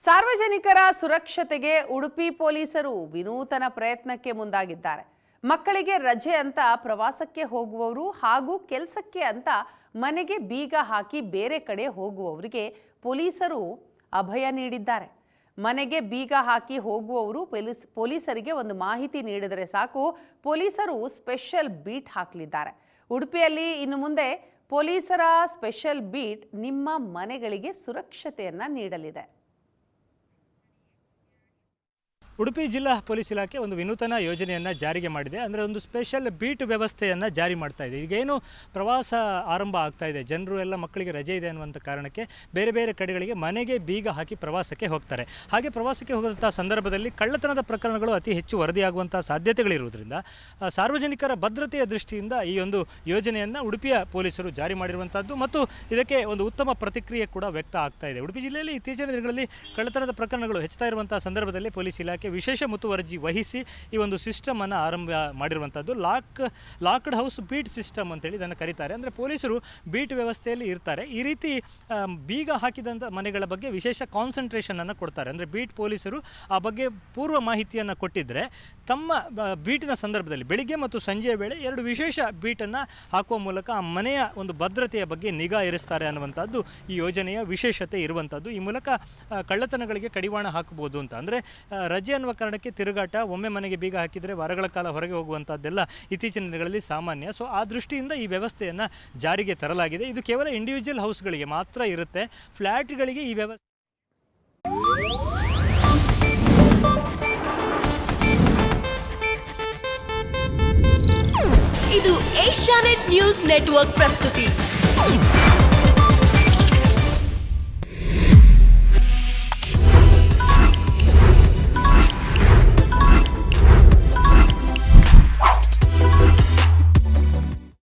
ಸಾರ್ವಜನಿಕರ ಸುರಕ್ಷತೆಗೆ ಉಡುಪಿ ಪೊಲೀಸರು ವಿನೂತನ ಪ್ರಯತ್ನಕ್ಕೆ ಮುಂದಾಗಿದ್ದಾರೆ. ಮಕ್ಕಳಿಗೆ ರಜೆ ಅಂತ ಪ್ರವಾಸಕ್ಕೆ ಹೋಗುವವರು ಹಾಗೂ ಕೆಲಸಕ್ಕೆ ಅಂತ ಮನೆಗೆ ಬೀಗ ಹಾಕಿ ಬೇರೆ ಕಡೆ ಹೋಗುವವರಿಗೆ ಪೊಲೀಸರು ಅಭಯ ನೀಡಿದ್ದಾರೆ. ಮನೆಗೆ ಬೀಗ ಹಾಕಿ ಹೋಗುವವರು ಪೊಲೀಸರಿಗೆ ಒಂದು ಮಾಹಿತಿ ನೀಡಿದರೆ ಸಾಕು, ಪೊಲೀಸರು ಸ್ಪೆಷಲ್ ಬೀಟ್ ಹಾಕಲಿದ್ದಾರೆ. ಉಡುಪಿಯಲ್ಲಿ ಇನ್ನು ಮುಂದೆ ಪೊಲೀಸರ ಸ್ಪೆಷಲ್ ಬೀಟ್ ನಿಮ್ಮ ಮನೆಗಳಿಗೆ ಸುರಕ್ಷತೆಯನ್ನ ನೀಡಲಿದೆ. ಉಡುಪಿ ಜಿಲ್ಲಾ ಪೊಲೀಸ್ ಇಲಾಖೆ ಒಂದು ವಿನೂತನ ಯೋಜನೆಯನ್ನು ಜಾರಿಗೆ ಮಾಡಿದೆ. ಅಂದರೆ ಒಂದು ಸ್ಪೆಷಲ್ ಬೀಟ್ ವ್ಯವಸ್ಥೆಯನ್ನು ಜಾರಿ ಮಾಡ್ತಾ ಇದೆ. ಈಗೇನು ಪ್ರವಾಸ ಆರಂಭ ಆಗ್ತಾ ಇದೆ, ಜನರು ಎಲ್ಲ ಮಕ್ಕಳಿಗೆ ರಜೆ ಇದೆ ಅನ್ನುವಂಥ ಕಾರಣಕ್ಕೆ ಬೇರೆ ಬೇರೆ ಕಡೆಗಳಿಗೆ ಮನೆಗೆ ಬೀಗ ಹಾಕಿ ಪ್ರವಾಸಕ್ಕೆ ಹೋಗ್ತಾರೆ. ಹಾಗೆ ಪ್ರವಾಸಕ್ಕೆ ಹೋದಂಥ ಸಂದರ್ಭದಲ್ಲಿ ಕಳ್ಳತನದ ಪ್ರಕರಣಗಳು ಅತಿ ಹೆಚ್ಚು ವರದಿಯಾಗುವಂಥ ಸಾಧ್ಯತೆಗಳಿರುವುದರಿಂದ ಸಾರ್ವಜನಿಕರ ಭದ್ರತೆಯ ದೃಷ್ಟಿಯಿಂದ ಈ ಒಂದು ಯೋಜನೆಯನ್ನು ಉಡುಪಿಯ ಪೊಲೀಸರು ಜಾರಿ ಮಾಡಿರುವಂಥದ್ದು ಮತ್ತು ಇದಕ್ಕೆ ಒಂದು ಉತ್ತಮ ಪ್ರತಿಕ್ರಿಯೆ ಕೂಡ ವ್ಯಕ್ತ ಆಗ್ತಾ ಇದೆ. ಉಡುಪಿ ಜಿಲ್ಲೆಯಲ್ಲಿ ಇತ್ತೀಚಿನ ದಿನಗಳಲ್ಲಿ ಕಳ್ಳತನದ ಪ್ರಕರಣಗಳು ಹೆಚ್ಚುತ್ತಾ ಇರುವಂಥ ಸಂದರ್ಭದಲ್ಲಿ ಪೊಲೀಸ್ ಇಲಾಖೆ ವಿಶೇಷ ಮುತುವರ್ಜಿ ವಹಿಸಿ ಈ ಒಂದು ಸಿಸ್ಟಮ್ ಅನ್ನು ಆರಂಭ ಮಾಡಿರುವಂಥದ್ದು. ಲಾಕ್ಡ್ ಹೌಸ್ ಬೀಟ್ ಸಿಸ್ಟಮ್ ಅಂತೇಳಿ ಇದನ್ನು ಕರೀತಾರೆ. ಅಂದರೆ ಪೊಲೀಸರು ಬೀಟ್ ವ್ಯವಸ್ಥೆಯಲ್ಲಿ ಇರ್ತಾರೆ. ಈ ರೀತಿ ಬೀಗ ಹಾಕಿದಂಥ ಮನೆಗಳ ಬಗ್ಗೆ ವಿಶೇಷ ಕಾನ್ಸಂಟ್ರೇಷನ್ ಅನ್ನು ಕೊಡ್ತಾರೆ. ಅಂದರೆ ಬೀಟ್ ಪೊಲೀಸರು ಆ ಬಗ್ಗೆ ಪೂರ್ವ ಮಾಹಿತಿಯನ್ನು ಕೊಟ್ಟಿದ್ದರೆ ತಮ್ಮ ಬೀಟಿನ ಸಂದರ್ಭದಲ್ಲಿ ಬೆಳಿಗ್ಗೆ ಮತ್ತು ಸಂಜೆಯ ವೇಳೆ ಎರಡು ವಿಶೇಷ ಬೀಟನ್ನು ಹಾಕುವ ಮೂಲಕ ಆ ಮನೆಯ ಒಂದು ಭದ್ರತೆಯ ಬಗ್ಗೆ ನಿಗಾ ಇರಿಸ್ತಾರೆ ಅನ್ನುವಂಥದ್ದು ಈ ಯೋಜನೆಯ ವಿಶೇಷತೆ ಇರುವಂಥದ್ದು. ಈ ಮೂಲಕ ಕಳ್ಳತನಗಳಿಗೆ ಕಡಿವಾಣ ಹಾಕಬಹುದು ಅಂತ. ಅಂದರೆ ರಜೆ ಅನ್ನುವ ಕಾರಣಕ್ಕೆ ತಿರುಗಾಟ, ಒಮ್ಮೆ ಮನೆಗೆ ಬೀಗ ಹಾಕಿದರೆ ವಾರಗಳ ಕಾಲ ಹೊರಗೆ ಹೋಗುವಂಥದ್ದೆಲ್ಲ ಇತ್ತೀಚಿನ ದಿನಗಳಲ್ಲಿ ಸಾಮಾನ್ಯ. ಸೊ ಆ ದೃಷ್ಟಿಯಿಂದ ಈ ವ್ಯವಸ್ಥೆಯನ್ನು ಜಾರಿಗೆ ತರಲಾಗಿದೆ. ಇದು ಕೇವಲ ಇಂಡಿವಿಜುವಲ್ ಹೌಸ್ಗಳಿಗೆ ಮಾತ್ರ ಇರುತ್ತೆ. ಫ್ಲ್ಯಾಟ್ಗಳಿಗೆ ಈ ವ್ಯವಸ್ಥೆ ಇದು ಏಷ್ಯಾನೆಟ್ ನ್ಯೂಸ್ ನೆಟ್ವರ್ಕ್ ಪ್ರಸ್ತುತಿ.